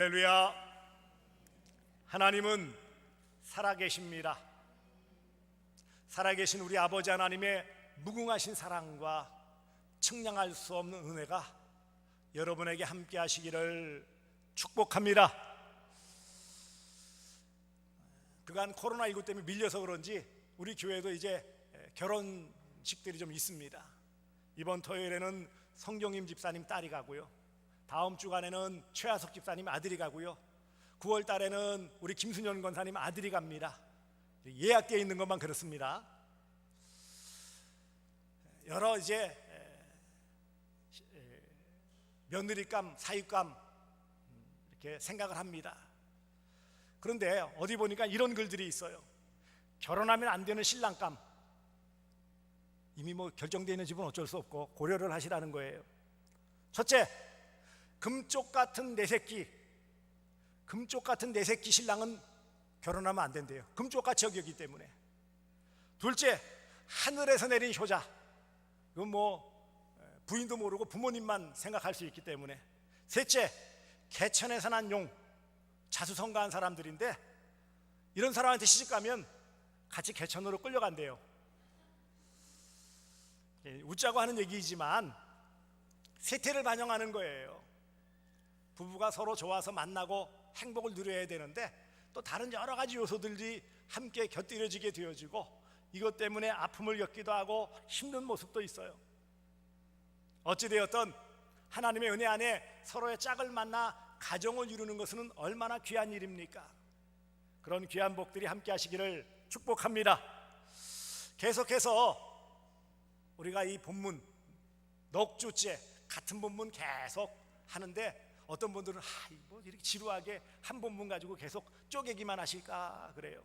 할렐루야. 하나님은 살아계십니다. 살아계신 우리 아버지 하나님의 무궁하신 사랑과 측량할 수 없는 은혜가 여러분에게 함께 하시기를 축복합니다. 그간 코로나19 때문에 밀려서 그런지 우리 교회도 이제 결혼식들이 좀 있습니다. 이번 토요일에는 성경임 집사님 딸이 가고요, 다음 주간에는 최하석 집사님 아들이 가고요, 9월 달에는 우리 김순현 권사님 아들이 갑니다. 예약되어 있는 것만 그렇습니다. 여러 이제 며느리감, 사위감 이렇게 생각을 합니다. 그런데 어디 보니까 이런 글들이 있어요. 결혼하면 안 되는 신랑감. 이미 결정되어 있는 집은 어쩔 수 없고 고려를 하시라는 거예요. 첫째, 금쪽 같은 내 새끼. 금쪽 같은 내 새끼 신랑은 결혼하면 안 된대요. 금쪽같이 여기기 때문에. 둘째, 하늘에서 내린 효자. 이건 부인도 모르고 부모님만 생각할 수 있기 때문에. 셋째, 개천에서 난 용. 자수성가한 사람들인데 이런 사람한테 시집가면 같이 개천으로 끌려간대요. 웃자고 하는 얘기이지만 세태를 반영하는 거예요. 부부가 서로 좋아서 만나고 행복을 누려야 되는데 또 다른 여러 가지 요소들이 함께 곁들여지게 되어지고 이것 때문에 아픔을 겪기도 하고 힘든 모습도 있어요. 어찌되었든 하나님의 은혜 안에 서로의 짝을 만나 가정을 이루는 것은 얼마나 귀한 일입니까? 그런 귀한 복들이 함께 하시기를 축복합니다. 계속해서 우리가 이 본문 넉 주째 같은 본문 계속 하는데 어떤 분들은 이렇게 지루하게 한 본문 가지고 계속 쪼개기만 하실까 그래요.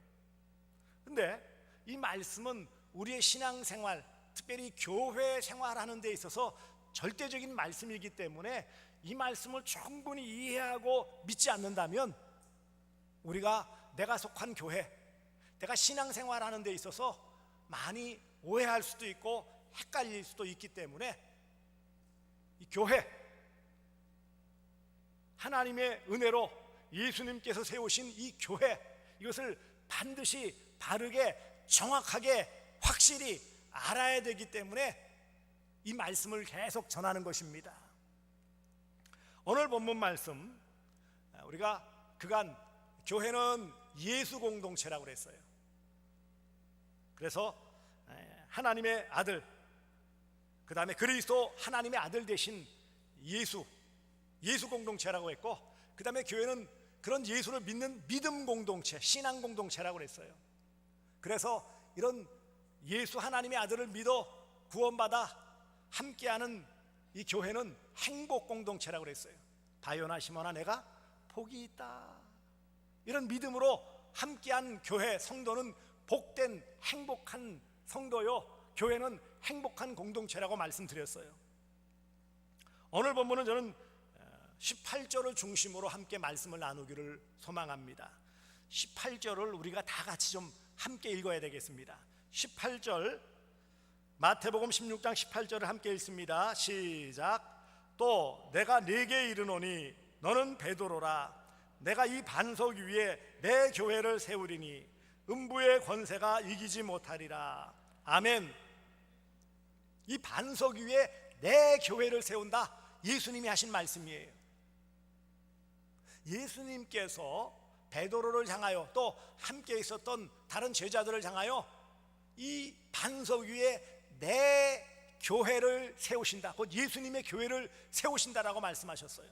근데 이 말씀은 우리의 신앙생활, 특별히 교회 생활하는 데 있어서 절대적인 말씀이기 때문에 이 말씀을 충분히 이해하고 믿지 않는다면 우리가 내가 속한 교회, 내가 신앙생활하는 데 있어서 많이 오해할 수도 있고 헷갈릴 수도 있기 때문에 이 교회, 하나님의 은혜로 예수님께서 세우신 이 교회, 이것을 반드시 바르게 정확하게 확실히 알아야 되기 때문에 이 말씀을 계속 전하는 것입니다. 오늘 본문 말씀, 우리가 그간 교회는 예수 공동체라고 그랬어요. 그래서 하나님의 아들, 그 다음에 그리스도 하나님의 아들 되신 예수 공동체라고 했고, 그 다음에 교회는 그런 예수를 믿는 믿음 공동체, 신앙 공동체라고 그랬어요. 그래서 이런 예수 하나님의 아들을 믿어 구원받아 함께하는 이 교회는 행복 공동체라고 그랬어요. 다요나 시몬아 내가 복이 있다. 이런 믿음으로 함께한 교회, 성도는 복된 행복한 성도요, 교회는 행복한 공동체라고 말씀드렸어요. 오늘 본문은 저는 18절을 중심으로 함께 말씀을 나누기를 소망합니다. 18절을 우리가 다 같이 좀 함께 읽어야 되겠습니다. 18절, 마태복음 16장 18절을 함께 읽습니다. 시작. 또 내가 네게 이르노니 너는 베드로라. 내가 이 반석 위에 내 교회를 세우리니 음부의 권세가 이기지 못하리라. 아멘. 이 반석 위에 내 교회를 세운다, 예수님이 하신 말씀이에요. 예수님께서 베드로를 향하여 또 함께 있었던 다른 제자들을 향하여 이 반석 위에 내 교회를 세우신다, 곧 예수님의 교회를 세우신다라고 말씀하셨어요.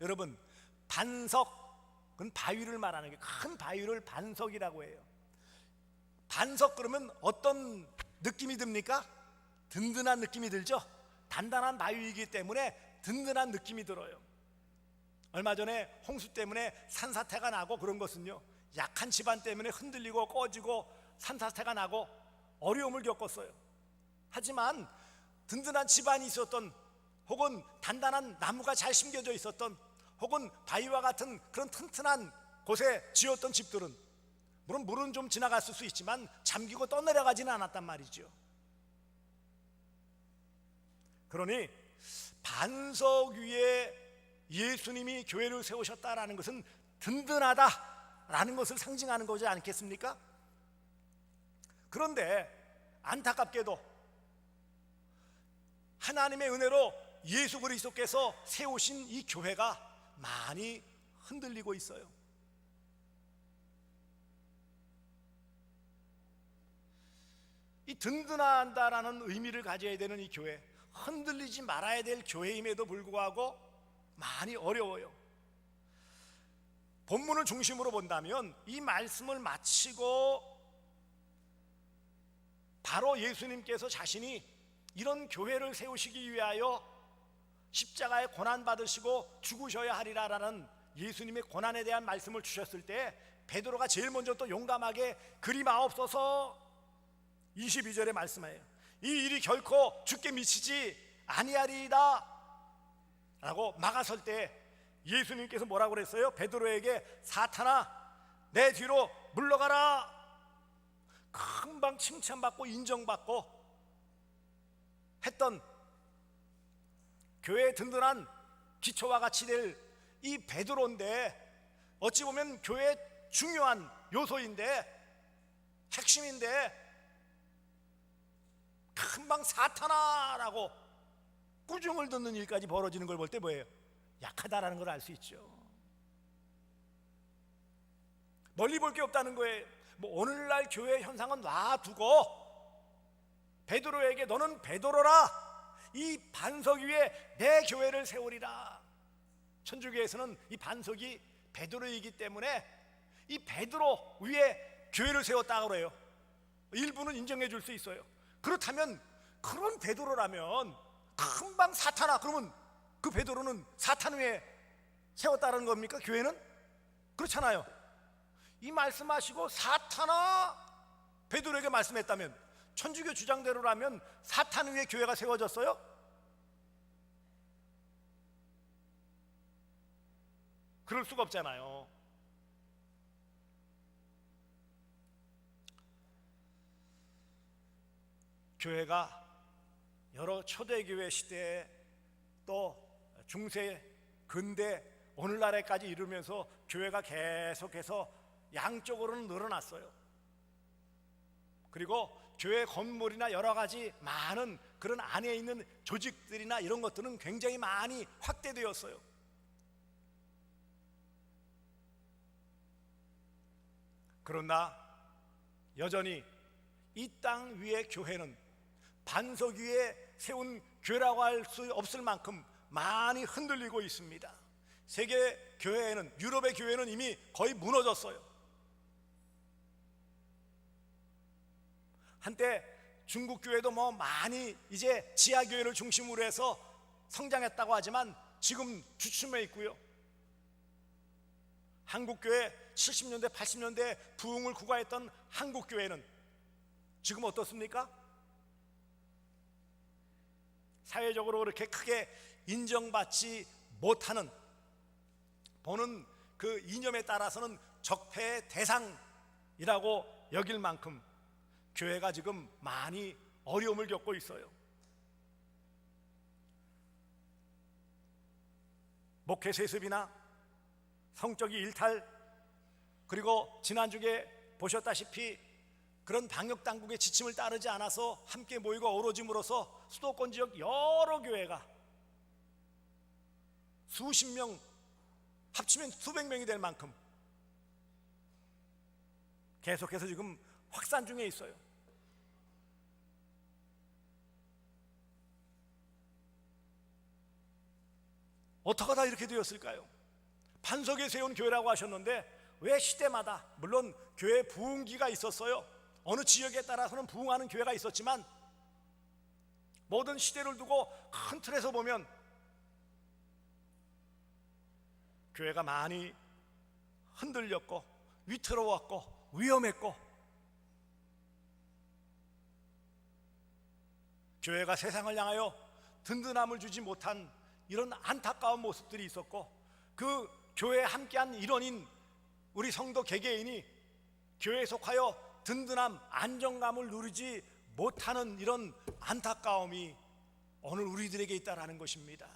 여러분, 반석은 바위를 말하는 게, 큰 바위를 반석이라고 해요. 반석 그러면 어떤 느낌이 듭니까? 든든한 느낌이 들죠? 단단한 바위이기 때문에 든든한 느낌이 들어요. 얼마 전에 홍수 때문에 산사태가 나고 그런 것은요, 약한 집안 때문에 흔들리고 꺼지고 산사태가 나고 어려움을 겪었어요. 하지만 든든한 집안이 있었던, 혹은 단단한 나무가 잘 심겨져 있었던, 혹은 바위와 같은 그런 튼튼한 곳에 지었던 집들은 물론 물은 좀 지나갔을 수 있지만 잠기고 떠내려가지는 않았단 말이죠. 그러니 반석 위에 예수님이 교회를 세우셨다라는 것은 든든하다라는 것을 상징하는 거지 않겠습니까? 그런데 안타깝게도 하나님의 은혜로 예수 그리스도께서 세우신 이 교회가 많이 흔들리고 있어요. 이 든든하다라는 의미를 가져야 되는 이 교회, 흔들리지 말아야 될 교회임에도 불구하고 많이 어려워요. 본문을 중심으로 본다면 이 말씀을 마치고 바로 예수님께서 자신이 이런 교회를 세우시기 위하여 십자가에 고난받으시고 죽으셔야 하리라라는 예수님의 고난에 대한 말씀을 주셨을 때 베드로가 제일 먼저 또 용감하게 그리 마옵소서 22절에 말씀해요. 이 일이 결코 죽게 미치지 아니하리이다 라고 막아설 때 예수님께서 뭐라고 그랬어요? 베드로에게 사탄아 내 뒤로 물러가라. 금방 칭찬받고 인정받고 했던 교회의 든든한 기초와 같이 될 이 베드로인데 어찌 보면 교회의 중요한 요소인데 핵심인데 금방 사탄아라고 꾸중을 듣는 일까지 벌어지는 걸 볼 때 뭐예요? 약하다라는 걸 알 수 있죠. 멀리 볼 게 없다는 거예요. 뭐 오늘날 교회 현상은 놔두고 베드로에게 너는 베드로라 이 반석 위에 내 교회를 세우리라. 천주교에서는 이 반석이 베드로이기 때문에 이 베드로 위에 교회를 세웠다고 그래요. 일부는 인정해 줄 수 있어요. 그렇다면 그런 베드로라면 금방 사탄아 그러면 그 베드로는 사탄 위에 세웠다는 겁니까? 교회는? 그렇잖아요. 이 말씀하시고 사탄아 베드로에게 말씀했다면 천주교 주장대로라면 사탄 위에 교회가 세워졌어요? 그럴 수가 없잖아요. 교회가 여러 초대교회 시대에 또 중세, 근대, 오늘날에까지 이르면서 교회가 계속해서 양쪽으로는 늘어났어요. 그리고 교회 건물이나 여러 가지 많은 그런 안에 있는 조직들이나 이런 것들은 굉장히 많이 확대되었어요. 그러나 여전히 이 땅 위의 교회는 반석 위에 세운 교회라고 할 수 없을 만큼 많이 흔들리고 있습니다. 세계 교회는, 유럽의 교회는 이미 거의 무너졌어요. 한때 중국 교회도 뭐 많이 이제 지하 교회를 중심으로 해서 성장했다고 하지만 지금 주춤해 있고요. 한국 교회 70년대, 80년대 부흥을 구가했던 한국 교회는 지금 어떻습니까? 사회적으로 그렇게 크게 인정받지 못하는, 보는 그 이념에 따라서는 적폐의 대상이라고 여길 만큼 교회가 지금 많이 어려움을 겪고 있어요. 목회 세습이나 성적인 일탈, 그리고 지난주에 보셨다시피 그런 방역당국의 지침을 따르지 않아서 함께 모이고 어우러짐으로써 수도권 지역 여러 교회가 수십 명, 합치면 수백 명이 될 만큼 계속해서 지금 확산 중에 있어요. 어떻게 이렇게 되었을까요? 반석에 세운 교회라고 하셨는데 왜 시대마다, 물론 교회 부흥기가 있었어요. 어느 지역에 따라서는 부흥하는 교회가 있었지만 모든 시대를 두고 큰 틀에서 보면 교회가 많이 흔들렸고 위태로웠고 위험했고, 교회가 세상을 향하여 든든함을 주지 못한 이런 안타까운 모습들이 있었고, 그 교회에 함께한 일원인 우리 성도 개개인이 교회에 속하여 든든함, 안정감을 누리지 못하는 이런 안타까움이 오늘 우리들에게 있다라는 것입니다.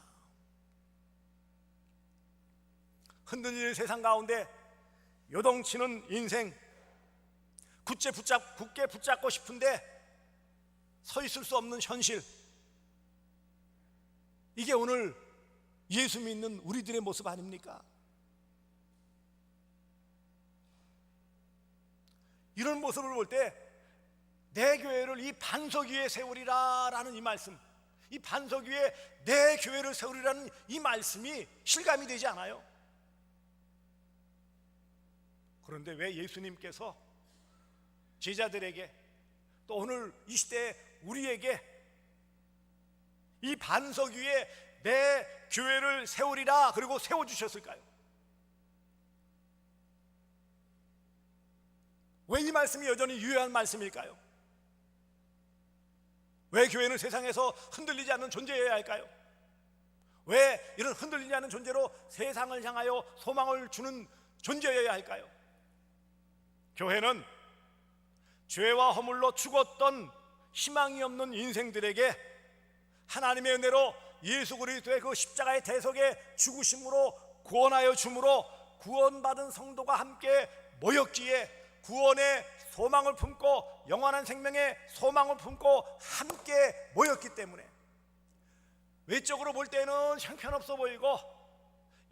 흔들리는 세상 가운데 요동치는 인생, 굳게 붙잡고 싶은데 서 있을 수 없는 현실, 이게 오늘 예수 믿는 우리들의 모습 아닙니까? 이런 모습을 볼 때 내 교회를 이 반석 위에 세우리라 라는 이 말씀, 이 반석 위에 내 교회를 세우리라는 이 말씀이 실감이 되지 않아요? 그런데 왜 예수님께서 제자들에게 또 오늘 이 시대에 우리에게 이 반석 위에 내 교회를 세우리라 그리고 세워주셨을까요? 왜 이 말씀이 여전히 유효한 말씀일까요? 왜 교회는 세상에서 흔들리지 않는 존재여야 할까요? 왜 이런 흔들리지 않는 존재로 세상을 향하여 소망을 주는 존재여야 할까요? 교회는 죄와 허물로 죽었던 희망이 없는 인생들에게 하나님의 은혜로 예수 그리스도의 그 십자가의 대속의 죽으심으로 구원하여 줌으로 구원받은 성도가 함께 모였기에 구원의 소망을 품고 영원한 생명의 소망을 품고 함께 모였기 때문에 외적으로 볼 때는 형편없어 보이고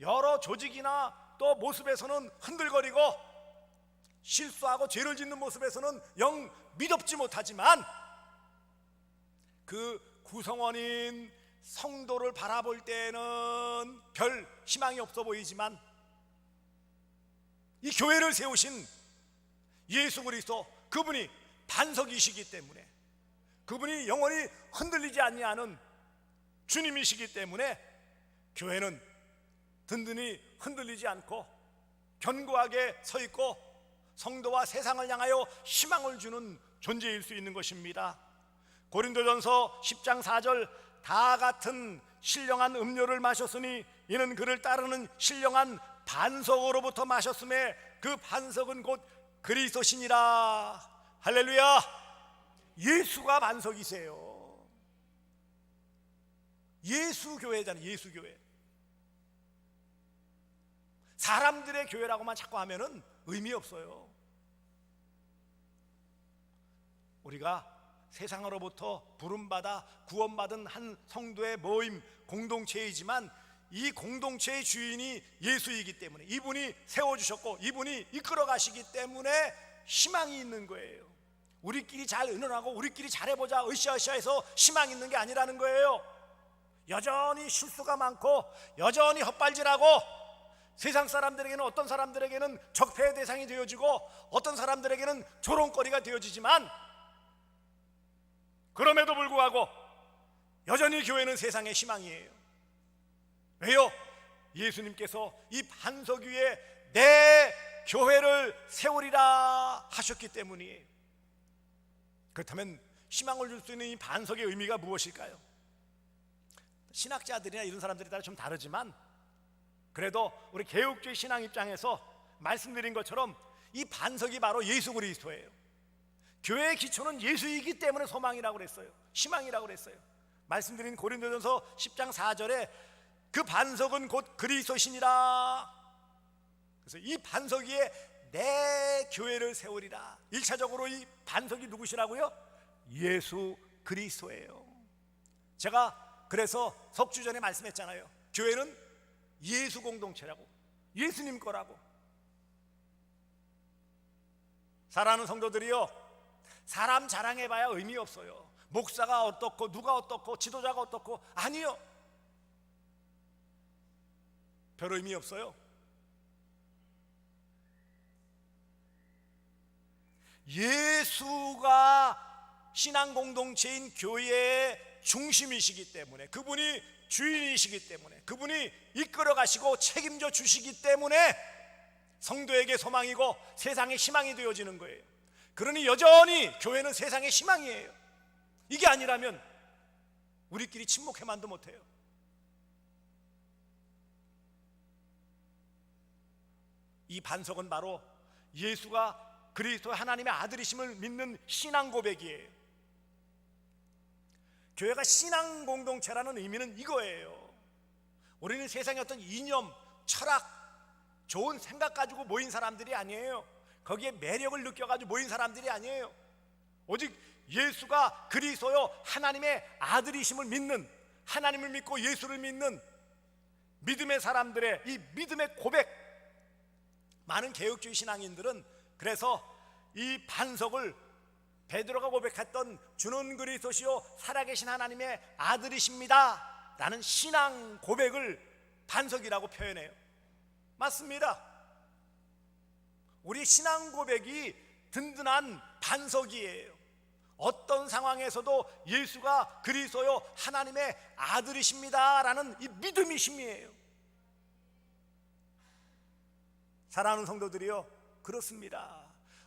여러 조직이나 또 모습에서는 흔들거리고 실수하고 죄를 짓는 모습에서는 영 믿업지 못하지만 그 구성원인 성도를 바라볼 때는 별 희망이 없어 보이지만 이 교회를 세우신 예수 그리스도, 그분이 반석이시기 때문에, 그분이 영원히 흔들리지 아니하는 주님이시기 때문에 교회는 든든히 흔들리지 않고 견고하게 서 있고 성도와 세상을 향하여 희망을 주는 존재일 수 있는 것입니다. 고린도전서 10장 4절, 다 같은 신령한 음료를 마셨으니 이는 그를 따르는 신령한 반석으로부터 마셨음에 그 반석은 곧 그리스도시니라. 할렐루야. 예수가 반석이세요. 예수교회잖아요. 예수교회. 사람들의 교회라고만 자꾸 하면은 의미 없어요. 우리가 세상으로부터 부름받아 구원받은 한 성도의 모임, 공동체이지만 이 공동체의 주인이 예수이기 때문에, 이분이 세워주셨고 이분이 이끌어 가시기 때문에 희망이 있는 거예요. 우리끼리 잘 의논하고 우리끼리 잘해보자 으쌰으쌰해서 희망이 있는 게 아니라는 거예요. 여전히 실수가 많고 여전히 헛발질하고 세상 사람들에게는, 어떤 사람들에게는 적폐의 대상이 되어지고 어떤 사람들에게는 조롱거리가 되어지지만 그럼에도 불구하고 여전히 교회는 세상의 희망이에요. 왜요? 예수님께서 이 반석 위에 내 교회를 세우리라 하셨기 때문이에요. 그렇다면 희망을 줄 수 있는 이 반석의 의미가 무엇일까요? 신학자들이나 이런 사람들에 따라 좀 다르지만 그래도 우리 개혁주의 신앙 입장에서 말씀드린 것처럼 이 반석이 바로 예수 그리스도예요. 교회의 기초는 예수이기 때문에 소망이라고 그랬어요. 희망이라고 그랬어요. 말씀드린 고린도전서 10장 4절에 그 반석은 곧 그리스도시니라. 그래서 이 반석 위에 내 교회를 세우리라. 1차적으로 이 반석이 누구시라고요? 예수 그리스도예요. 제가 그래서 석주 전에 말씀했잖아요. 교회는 예수 공동체라고, 예수님 거라고. 사랑하는 성도들이요, 사람 자랑해봐야 의미 없어요. 목사가 어떻고 누가 어떻고 지도자가 어떻고, 아니요, 별 의미 없어요. 예수가 신앙 공동체인 교회의 중심이시기 때문에, 그분이 주인이시기 때문에, 그분이 이끌어 가시고 책임져 주시기 때문에 성도에게 소망이고 세상의 희망이 되어지는 거예요. 그러니 여전히 교회는 세상의 희망이에요. 이게 아니라면 우리끼리 침묵해만도 못해요. 이 반석은 바로 예수가 그리스도 하나님의 아들이심을 믿는 신앙 고백이에요. 교회가 신앙 공동체라는 의미는 이거예요. 우리는 세상의 어떤 이념, 철학, 좋은 생각 가지고 모인 사람들이 아니에요. 거기에 매력을 느껴가지고 모인 사람들이 아니에요. 오직 예수가 그리스도요 하나님의 아들이심을 믿는, 하나님을 믿고 예수를 믿는 믿음의 사람들의 이 믿음의 고백, 많은 개혁주의 신앙인들은 그래서 이 반석을 베드로가 고백했던 주는 그리스도시요 살아계신 하나님의 아들이십니다 라는 신앙 고백을 반석이라고 표현해요. 맞습니다. 우리 신앙 고백이 든든한 반석이에요. 어떤 상황에서도 예수가 그리스도요 하나님의 아들이십니다 라는 이 믿음이 힘이에요. 사랑하는 성도들이요, 그렇습니다.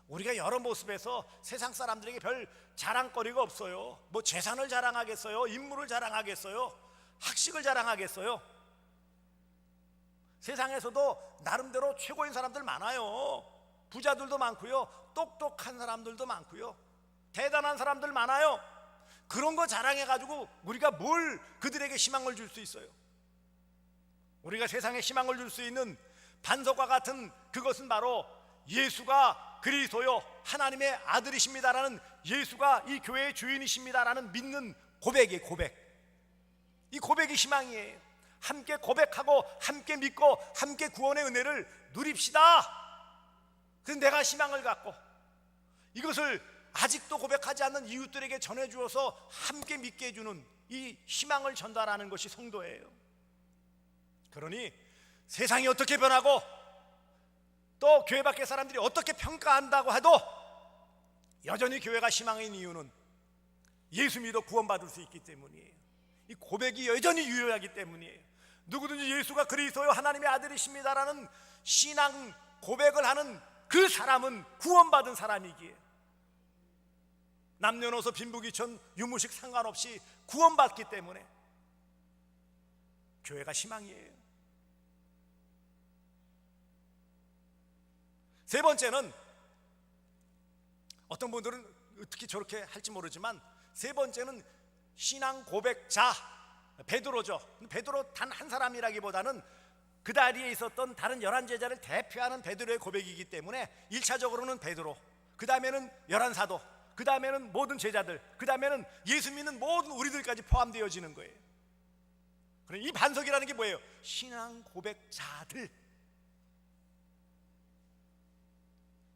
우리가 여러 모습에서 세상 사람들에게 별 자랑거리가 없어요. 뭐 재산을 자랑하겠어요? 인물을 자랑하겠어요? 학식을 자랑하겠어요? 세상에서도 나름대로 최고인 사람들 많아요. 부자들도 많고요, 똑똑한 사람들도 많고요, 대단한 사람들 많아요. 그런 거 자랑해가지고 우리가 뭘 그들에게 희망을 줄 수 있어요? 우리가 세상에 희망을 줄 수 있는 반석과 같은 그것은 바로 예수가 그리스도요 하나님의 아들이십니다라는, 예수가 이 교회의 주인이십니다라는 믿는 고백이에요. 고백. 이 고백이 희망이에요. 함께 고백하고 함께 믿고 함께 구원의 은혜를 누립시다. 그래서 내가 희망을 갖고 이것을 아직도 고백하지 않는 이웃들에게 전해주어서 함께 믿게 해주는 이 희망을 전달하는 것이 성도예요. 그러니 세상이 어떻게 변하고 또 교회 밖의 사람들이 어떻게 평가한다고 해도 여전히 교회가 희망인 이유는 예수 믿어 구원받을 수 있기 때문이에요. 이 고백이 여전히 유효하기 때문이에요. 누구든지 예수가 그리스도요 하나님의 아들이십니다라는 신앙 고백을 하는 그 사람은 구원받은 사람이기에, 남녀노소 빈부귀천 유무식 상관없이 구원받기 때문에 교회가 희망이에요. 세 번째는, 어떤 분들은 어떻게 저렇게 할지 모르지만 세 번째는 신앙 고백자 베드로죠. 베드로 단 한 사람이라기보다는 그 자리에 있었던 다른 11제자를 대표하는 베드로의 고백이기 때문에 1차적으로는 베드로, 그 다음에는 11사도, 그 다음에는 모든 제자들, 그 다음에는 예수 믿는 모든 우리들까지 포함되어지는 거예요. 이 반석이라는 게 뭐예요? 신앙 고백자들.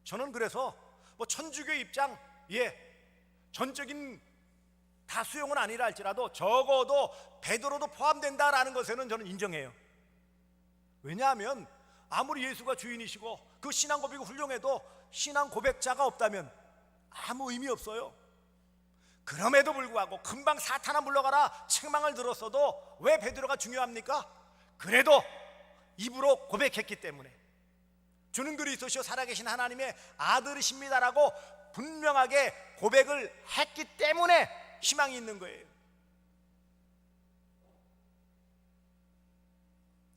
저는 그래서 뭐 천주교 입장, 전적인 다수용은 아니라 할지라도 적어도 베드로도 포함된다라는 것에는 저는 인정해요. 왜냐하면 아무리 예수가 주인이시고 그 신앙 고백이 훌륭해도 신앙 고백자가 없다면 아무 의미 없어요. 그럼에도 불구하고 금방 사탄아 물러가라 책망을 들었어도 왜 베드로가 중요합니까? 그래도 입으로 고백했기 때문에, 주는 그리스도시요 살아계신 하나님의 아들이십니다라고 분명하게 고백을 했기 때문에 희망이 있는 거예요.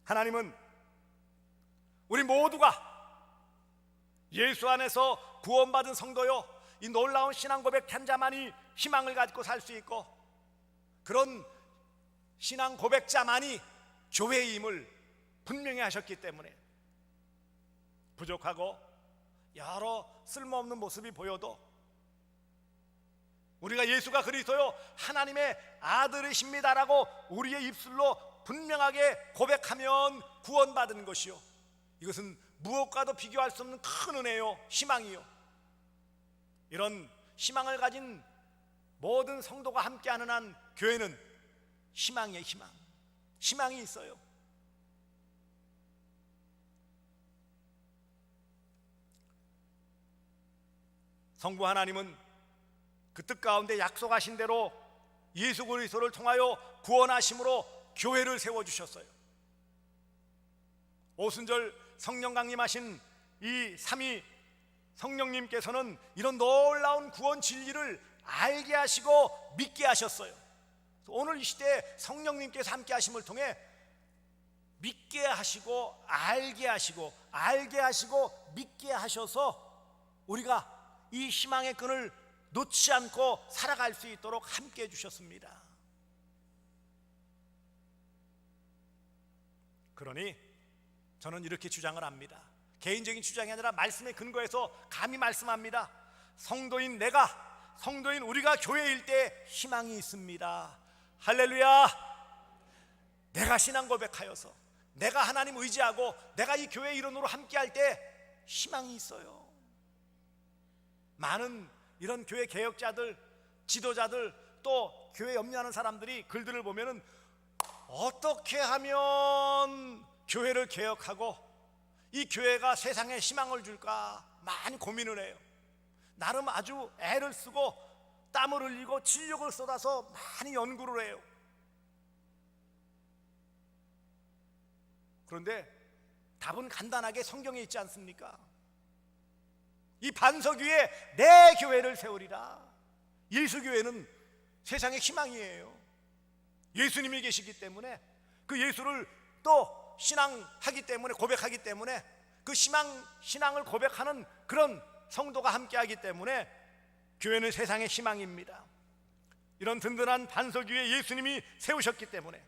하나님은 우리 모두가 예수 안에서 구원받은 성도요, 이 놀라운 신앙 고백 한 자만이 희망을 가지고 살 수 있고, 그런 신앙 고백자만이 교회의 힘을 분명히 하셨기 때문에 부족하고 여러 쓸모없는 모습이 보여도 우리가 예수가 그리스도요 하나님의 아들이십니다라고 우리의 입술로 분명하게 고백하면 구원받은 것이요, 이것은 무엇과도 비교할 수 없는 큰 은혜요, 희망이요. 이런 희망을 가진 모든 성도가 함께하는 한 교회는 희망이에요. 희망이 있어요. 성부 하나님은 그 뜻 가운데 약속하신 대로 예수 그리스도를 통하여 구원하심으로 교회를 세워주셨어요. 오순절 성령 강림하신 이 삼위 성령님께서는 이런 놀라운 구원 진리를 알게 하시고 믿게 하셨어요. 오늘 이 시대에 성령님께서 함께 하심을 통해 믿게 하시고 알게 하시고 믿게 하셔서 우리가 이 희망의 끈을 놓지 않고 살아갈 수 있도록 함께 해주셨습니다. 그러니 저는 이렇게 주장을 합니다. 개인적인 주장이 아니라 말씀에 근거해서 감히 말씀합니다. 성도인 내가, 성도인 우리가 교회일 때 희망이 있습니다. 할렐루야. 내가 신앙 고백하여서 내가 하나님 의지하고 내가 이 교회 일원으로 함께할 때 희망이 있어요. 많은 이런 교회 개혁자들, 지도자들, 또 교회 염려하는 사람들이 글들을 보면은 어떻게 하면 교회를 개혁하고 이 교회가 세상에 희망을 줄까 많이 고민을 해요. 나름 아주 애를 쓰고 땀을 흘리고 진력을 쏟아서 많이 연구를 해요. 그런데 답은 간단하게 성경에 있지 않습니까? 이 반석 위에 내 교회를 세우리라. 예수교회는 세상의 희망이에요. 예수님이 계시기 때문에, 그 예수를 또 신앙하기 때문에, 고백하기 때문에, 그 신앙을 고백하는 그런 성도가 함께하기 때문에 교회는 세상의 희망입니다. 이런 든든한 반석 위에 예수님이 세우셨기 때문에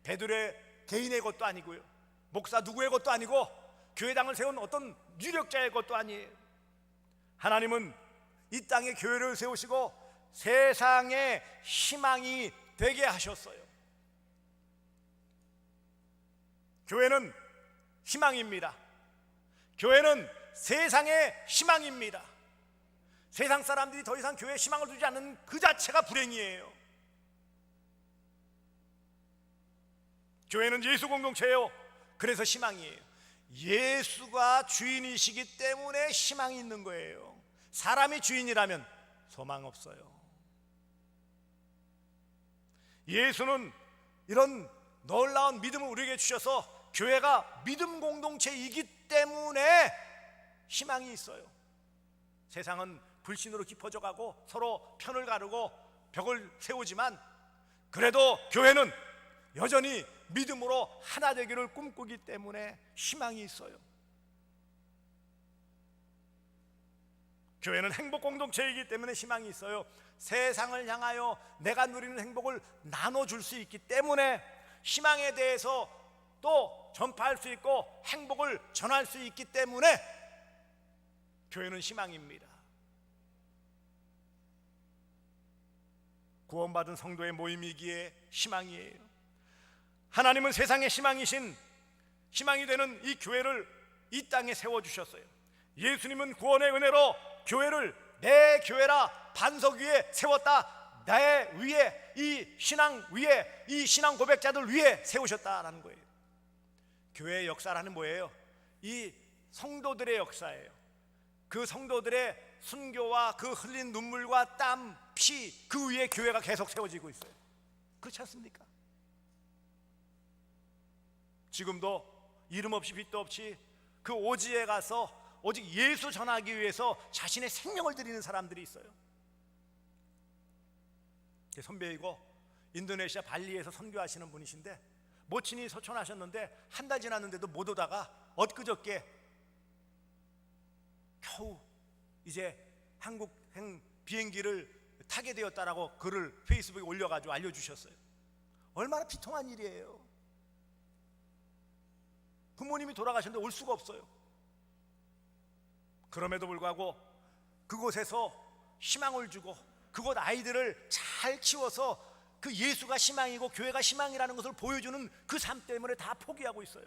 베드로의 개인의 것도 아니고요, 목사 누구의 것도 아니고 교회당을 세운 어떤 유력자의 것도 아니에요. 하나님은 이 땅에 교회를 세우시고 세상의 희망이 되게 하셨어요. 교회는 희망입니다. 교회는 세상의 희망입니다. 세상 사람들이 더 이상 교회에 희망을 두지 않는 그 자체가 불행이에요. 교회는 예수 공동체예요. 그래서 희망이에요. 예수가 주인이시기 때문에 희망이 있는 거예요. 사람이 주인이라면 소망 없어요. 예수는 이런 놀라운 믿음을 우리에게 주셔서 교회가 믿음 공동체이기 때문에 희망이 있어요. 세상은 불신으로 깊어져 가고 서로 편을 가르고 벽을 세우지만 그래도 교회는 여전히 믿음으로 하나 되기를 꿈꾸기 때문에 희망이 있어요. 교회는 행복 공동체이기 때문에 희망이 있어요. 세상을 향하여 내가 누리는 행복을 나눠줄 수 있기 때문에 희망에 대해서 또 전파할 수 있고 행복을 전할 수 있기 때문에 교회는 희망입니다. 구원받은 성도의 모임이기에 희망이에요. 하나님은 세상의 희망이 되는 이 교회를 이 땅에 세워주셨어요. 예수님은 구원의 은혜로 교회를 내 교회라 반석 위에 세웠다. 내 위에, 이 신앙 위에, 이 신앙 고백자들 위에 세우셨다라는 거예요. 교회의 역사라는 뭐예요? 이 성도들의 역사예요. 그 성도들의 순교와 그 흘린 눈물과 땀, 피, 그 위에 교회가 계속 세워지고 있어요. 그렇지 않습니까? 지금도 이름 없이 빛도 없이 그 오지에 가서 오직 예수 전하기 위해서 자신의 생명을 드리는 사람들이 있어요. 선배이고 인도네시아 발리에서 선교하시는 분이신데 모친이 소천하셨는데 한 달 지났는데도 못 오다가 엊그저께 겨우 이제 한국행 비행기를 타게 되었다라고 글을 페이스북에 올려가지고 알려주셨어요. 얼마나 비통한 일이에요. 부모님이 돌아가셨는데 올 수가 없어요. 그럼에도 불구하고 그곳에서 희망을 주고 그곳 아이들을 잘 키워서 그 예수가 희망이고 교회가 희망이라는 것을 보여주는 그 삶 때문에 다 포기하고 있어요.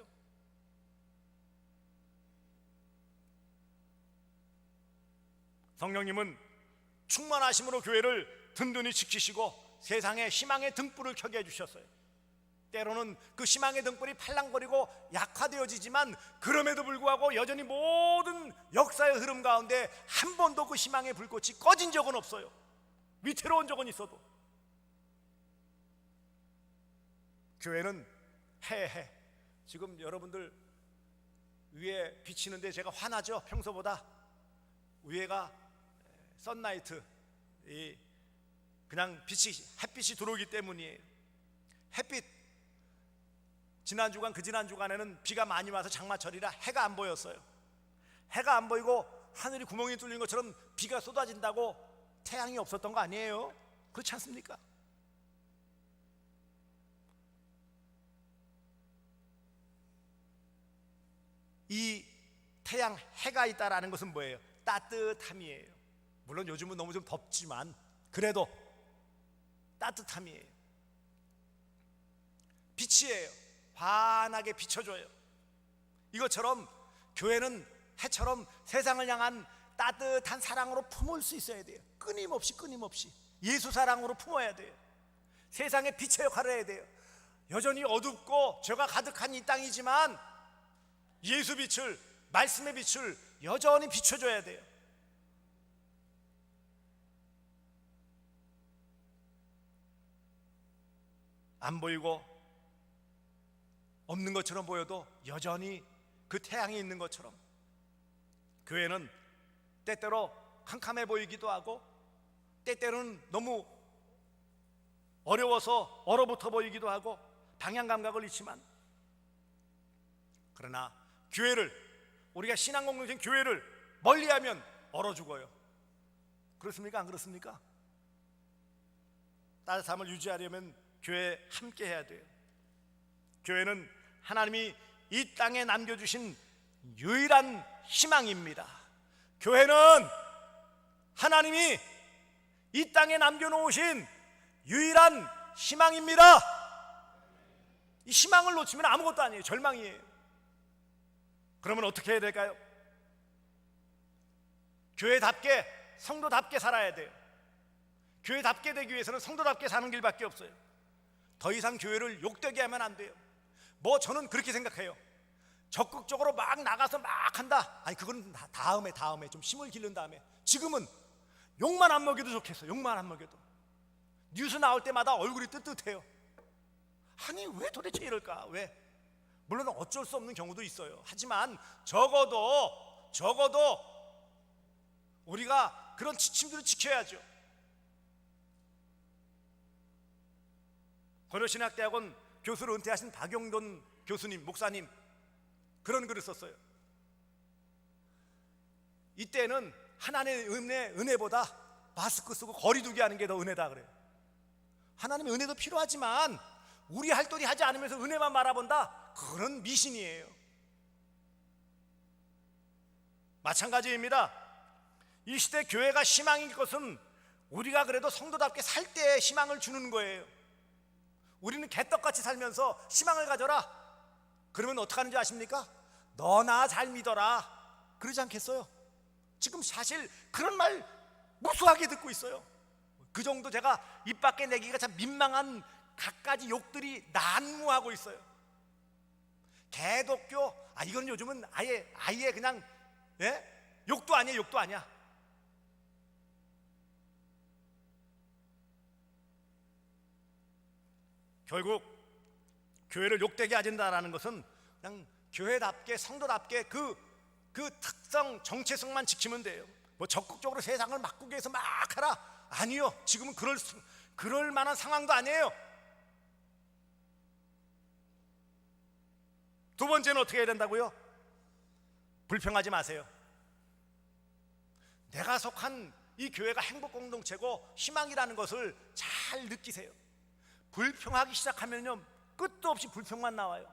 성령님은 충만하심으로 교회를 든든히 지키시고 세상에 희망의 등불을 켜게 해주셨어요. 때로는 그 희망의 등불이 팔랑거리고 약화되어지지만 그럼에도 불구하고 여전히 모든 역사의 흐름 가운데 한 번도 그 희망의 불꽃이 꺼진 적은 없어요. 위태로운 적은 있어도. 교회는 해해 지금 여러분들 위에 비치는데 제가 화나죠. 평소보다 위에가 선라이트 그냥 햇빛이 들어오기 때문이에요. 햇빛 지난 주간 그 지난 주간에는 비가 많이 와서 장마철이라 해가 안 보였어요. 해가 안 보이고 하늘이 구멍이 뚫린 것처럼 비가 쏟아진다고 태양이 없었던 거 아니에요? 그렇지 않습니까? 이 태양 해가 있다라는 것은 뭐예요? 따뜻함이에요. 물론 요즘은 너무 좀 덥지만 그래도 따뜻함이에요. 빛이에요. 환하게 비춰줘요. 이것처럼 교회는 해처럼 세상을 향한 따뜻한 사랑으로 품을 수 있어야 돼요. 끊임없이 예수 사랑으로 품어야 돼요. 세상의 빛의 역할을 해야 돼요. 여전히 어둡고 죄가 가득한 이 땅이지만 예수 빛을, 말씀의 빛을 여전히 비춰줘야 돼요. 안 보이고 없는 것처럼 보여도 여전히 그 태양이 있는 것처럼 교회는 때때로 캄캄해 보이기도 하고 때때로는 너무 어려워서 얼어붙어 보이기도 하고 방향 감각을 잃지만, 그러나 교회를, 우리가 신앙 공동체 교회를 멀리하면 얼어 죽어요. 그렇습니까? 안 그렇습니까? 따뜻함을 유지하려면 교회에 함께 해야 돼요. 교회는 하나님이 이 땅에 남겨주신 유일한 희망입니다. 교회는 하나님이 이 땅에 남겨놓으신 유일한 희망입니다. 이 희망을 놓치면 아무것도 아니에요. 절망이에요. 그러면 어떻게 해야 될까요? 교회답게, 성도답게 살아야 돼요. 교회답게 되기 위해서는 성도답게 사는 길밖에 없어요. 더 이상 교회를 욕되게 하면 안 돼요. 저는 그렇게 생각해요. 적극적으로 막 나가서 막 한다. 아니, 그건 다음에 좀 힘을 기른 다음에. 지금은 욕만 안 먹여도 좋겠어. 욕만 안 먹여도. 뉴스 나올 때마다 얼굴이 뜨뜻해요. 아니, 왜 도대체 이럴까? 왜? 물론 어쩔 수 없는 경우도 있어요. 하지만 적어도 우리가 그런 지침들을 지켜야죠. 고려신학대학원 교수로 은퇴하신 박용돈 교수님, 목사님, 그런 글을 썼어요. 이때는 하나님의 은혜보다 마스크 쓰고 거리 두기 하는 게 더 은혜다 그래요. 하나님의 은혜도 필요하지만 우리 할 도리 하지 않으면서 은혜만 바라본다? 그런 미신이에요. 마찬가지입니다. 이 시대 교회가 희망인 것은 우리가 그래도 성도답게 살 때 희망을 주는 거예요. 우리는 개떡같이 살면서 희망을 가져라. 그러면 어떻게 하는지 아십니까? 너나 잘 믿어라. 그러지 않겠어요? 지금 사실 그런 말 무수하게 듣고 있어요. 그 정도 제가 입 밖에 내기가 참 민망한 갖가지 욕들이 난무하고 있어요. 개독교, 이건 요즘은 아예 그냥 욕도 아니에요. 욕도 아니야. 결국 교회를 욕되게 하진다라는 것은 그냥 교회답게, 성도답게 그 특성, 정체성만 지키면 돼요. 적극적으로 세상을 바꾸기 위해서 막 하라. 아니요, 지금은 그럴 만한 상황도 아니에요. 두 번째는 어떻게 해야 된다고요? 불평하지 마세요. 내가 속한 이 교회가 행복 공동체고 희망이라는 것을 잘 느끼세요. 불평하기 시작하면요, 끝도 없이 불평만 나와요.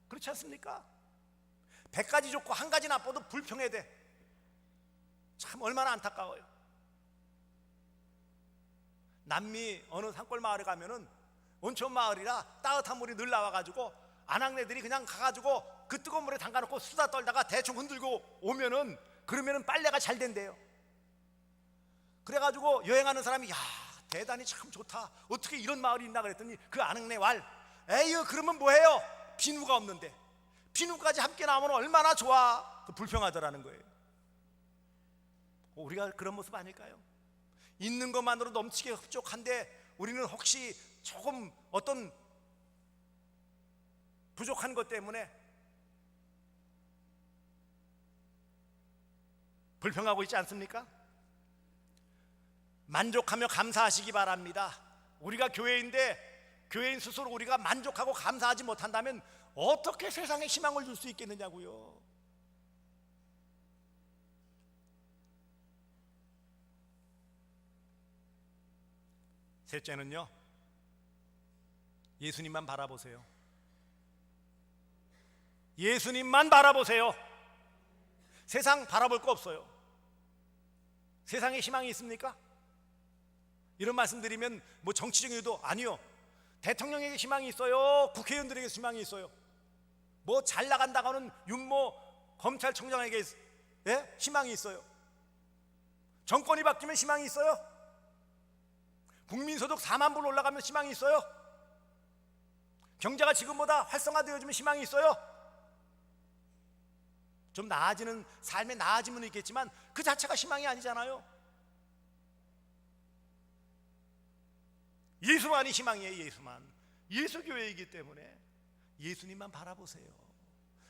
그렇지 않습니까? 100가지 좋고 한 가지 나빠도 불평해야 돼. 참 얼마나 안타까워요. 남미 어느 산골 마을에 가면은 온천 마을이라 따뜻한 물이 늘 나와가지고 아낙네들이 그냥 가가지고 그 뜨거운 물에 담가놓고 수다 떨다가 대충 흔들고 오면은, 그러면은 빨래가 잘 된대요. 그래가지고 여행하는 사람이, 야, 대단히 참 좋다, 어떻게 이런 마을이 있나 그랬더니 그 아낙네 왈, 에휴, 그러면 뭐해요? 비누가 없는데. 비누까지 함께 나오면 얼마나 좋아. 불평하더라는 거예요. 우리가 그런 모습 아닐까요? 있는 것만으로 넘치게 흡족한데 우리는 혹시 조금 어떤 부족한 것 때문에 불평하고 있지 않습니까? 만족하며 감사하시기 바랍니다. 우리가 교회인데 교회인 스스로 우리가 만족하고 감사하지 못한다면 어떻게 세상에 희망을 줄 수 있겠느냐고요. 셋째는요, 예수님만 바라보세요. 예수님만 바라보세요. 세상 바라볼 거 없어요. 세상에 희망이 있습니까? 이런 말씀 드리면 뭐 정치적인 의도 아니요. 대통령에게 희망이 있어요. 국회의원들에게 희망이 있어요. 뭐 잘 나간다고 하는 윤모 검찰총장에게 희망이 있어요. 정권이 바뀌면 희망이 있어요. 국민소득 4만 불 올라가면 희망이 있어요. 경제가 지금보다 활성화되어지면 희망이 있어요. 좀 나아지는 삶의 나아짐은 있겠지만 그 자체가 희망이 아니잖아요. 예수만이 희망이에요. 예수만. 예수교회이기 때문에 예수님만 바라보세요.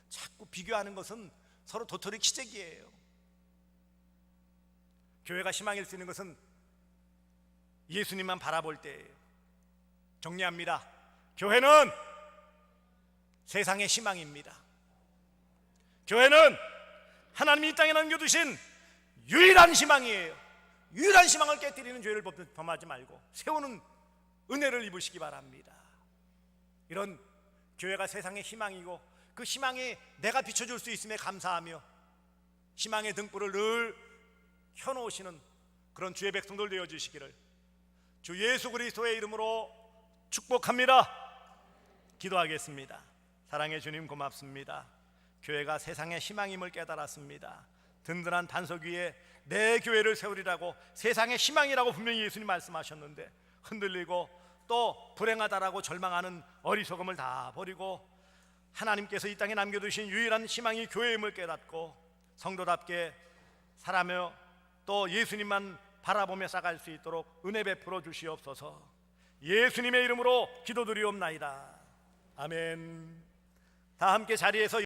자꾸 비교하는 것은 서로 도토리 키재기예요. 교회가 희망일 수 있는 것은 예수님만 바라볼 때예요. 정리합니다. 교회는 세상의 희망입니다. 교회는 하나님이 이 땅에 남겨두신 유일한 희망이에요. 유일한 희망을 깨뜨리는 죄를 범하지 말고 세우는 은혜를 입으시기 바랍니다. 이런 교회가 세상의 희망이고 그 희망에 내가 비춰줄 수 있음에 감사하며 희망의 등불을 늘 켜놓으시는 그런 주의 백성들 되어주시기를 주 예수 그리스도의 이름으로 축복합니다. 기도하겠습니다. 사랑의 주님 고맙습니다. 교회가 세상의 희망임을 깨달았습니다. 든든한 반석 위에 내 교회를 세우리라고 세상의 희망이라고 분명히 예수님 말씀하셨는데 흔들리고 또 불행하다라고 절망하는 어리석음을 다 버리고 하나님께서 이 땅에 남겨두신 유일한 희망이 교회임을 깨닫고 성도답게 살아며 또 예수님만 바라보며 살아갈 수 있도록 은혜 베풀어 주시옵소서. 예수님의 이름으로 기도드리옵나이다. 아멘. 다 함께 자리에서